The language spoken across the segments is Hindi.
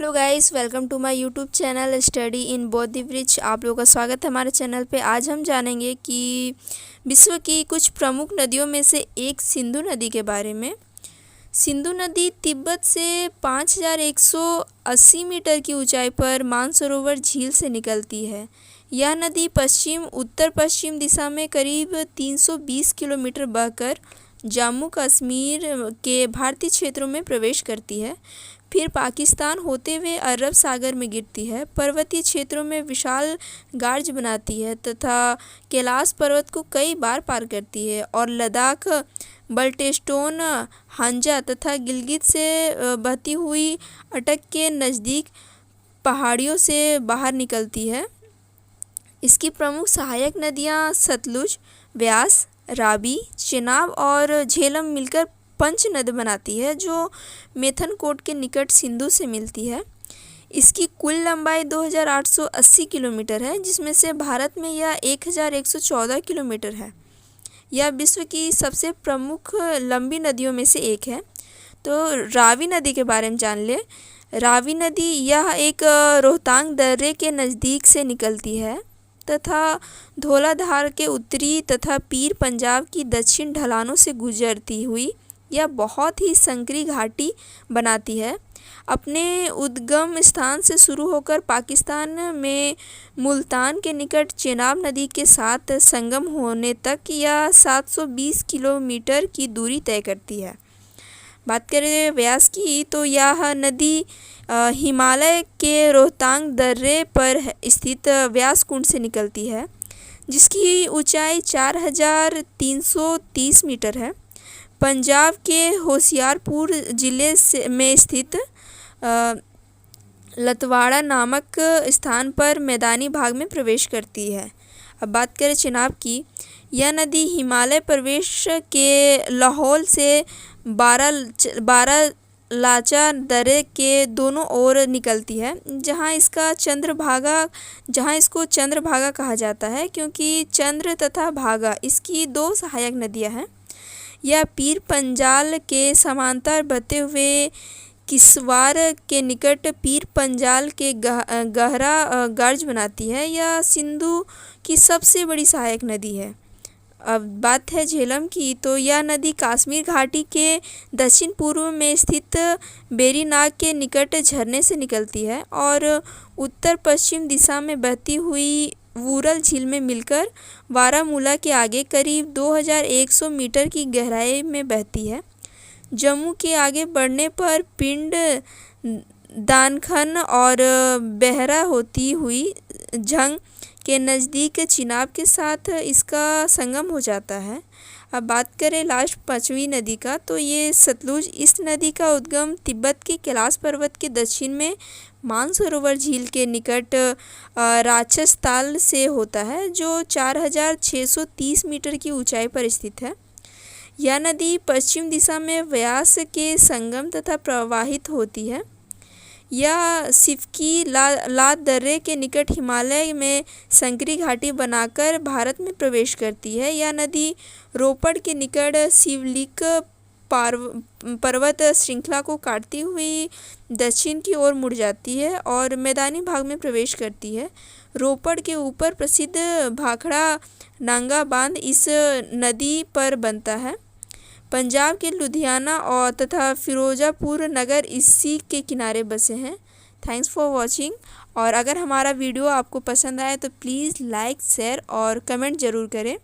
Hello guys, welcome to my YouTube channel study in Bodhi Vriksh. आप लोगों का स्वागत है हमारे चैनल पे। आज हम जानेंगे कि विश्व की कुछ प्रमुख नदियों में से एक सिंधु नदी के बारे में। सिंधु नदी तिब्बत से 5180 मीटर की ऊंचाई पर मानसरोवर झील से निकलती है। यह नदी पश्चिम उत्तर पश्चिम दिशा में करीब 320 किलोमीटर बहकर जम्मू कश्मीर के भारतीय क्षेत्रों में प्रवेश करती है, फिर पाकिस्तान होते हुए अरब सागर में गिरती है। पर्वतीय क्षेत्रों में विशाल गार्ज बनाती है तथा कैलाश पर्वत को कई बार पार करती है और लद्दाख, बल्टेस्टोन, हांजा तथा गिलगित से बहती हुई अटक के नज़दीक पहाड़ियों से बाहर निकलती है। इसकी प्रमुख सहायक नदियाँ सतलुज, व्यास, रावी, चेनाब और झेलम मिलकर पंचनद बनाती है, जो मेथनकोट के निकट सिंधु से मिलती है। इसकी कुल लंबाई 2880 किलोमीटर है, जिसमें से भारत में यह 1114 किलोमीटर है। यह विश्व की सबसे प्रमुख लंबी नदियों में से एक है। तो रावी नदी के बारे में जान ले। रावी नदी यह एक रोहतांग दर्रे के नज़दीक से निकलती है तथा धौलाधार के उत्तरी तथा पीर पंजाब की दक्षिण ढलानों से गुजरती हुई यह बहुत ही संकरी घाटी बनाती है। अपने उद्गम स्थान से शुरू होकर पाकिस्तान में मुल्तान के निकट चेनाब नदी के साथ संगम होने तक यह 720 किलोमीटर की दूरी तय करती है। बात करें व्यास की, तो यह नदी हिमालय के रोहतांग दर्रे पर स्थित व्यास कुंड से निकलती है, जिसकी ऊंचाई 4330 मीटर है। पंजाब के होशियारपुर ज़िले में स्थित लतवाड़ा नामक स्थान पर मैदानी भाग में प्रवेश करती है। अब बात करें चेनाब की। यह नदी हिमालय प्रदेश के लाहौल से 12 लाचा दर्रे के दोनों ओर निकलती है, जहां इसको चंद्रभागा कहा जाता है, क्योंकि चंद्र तथा भागा इसकी दो सहायक नदियां हैं। यह पीर पंजाल के समांतर बहते हुए किसवार के निकट पीर पंजाल के गहरा गर्ज बनाती है। यह सिंधु की सबसे बड़ी सहायक नदी है। अब बात है झेलम की, तो यह नदी कश्मीर घाटी के दक्षिण पूर्व में स्थित बेरीनाग के निकट झरने से निकलती है और उत्तर पश्चिम दिशा में बहती हुई वूरल झील में मिलकर बारामूला के आगे करीब 2100 मीटर की गहराई में बहती है। जम्मू के आगे बढ़ने पर पिंड, दानखन और बेहरा होती हुई झंग के नज़दीक चिनाब के साथ इसका संगम हो जाता है। अब बात करें लास्ट पांचवी नदी का, तो ये सतलुज। इस नदी का उद्गम तिब्बत के कैलाश पर्वत के दक्षिण में मानसरोवर झील के निकट राक्षसताल से होता है, जो 4630 मीटर की ऊंचाई पर स्थित है। यह नदी पश्चिम दिशा में व्यास के संगम तथा प्रवाहित होती है। यह सिफकी लात दर्रे के निकट हिमालय में संकरी घाटी बनाकर भारत में प्रवेश करती है। यह नदी रोपड़ के निकट शिवलिक पर्वत श्रृंखला को काटती हुई दक्षिण की ओर मुड़ जाती है और मैदानी भाग में प्रवेश करती है। रोपड़ के ऊपर प्रसिद्ध भाखड़ा नांगा बांध इस नदी पर बनता है। पंजाब के लुधियाना और तथा फिरोजापुर नगर इसी के किनारे बसे हैं। Thanks for watching. और अगर हमारा वीडियो आपको पसंद आए तो प्लीज़ लाइक, शेयर और कमेंट ज़रूर करें।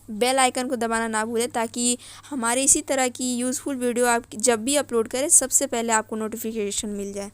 बेल आइकन को दबाना ना भूलें, ताकि हमारे इसी तरह की यूज़फुल वीडियो आप जब भी अपलोड करें सबसे पहले आपको नोटिफिकेशन मिल जाए।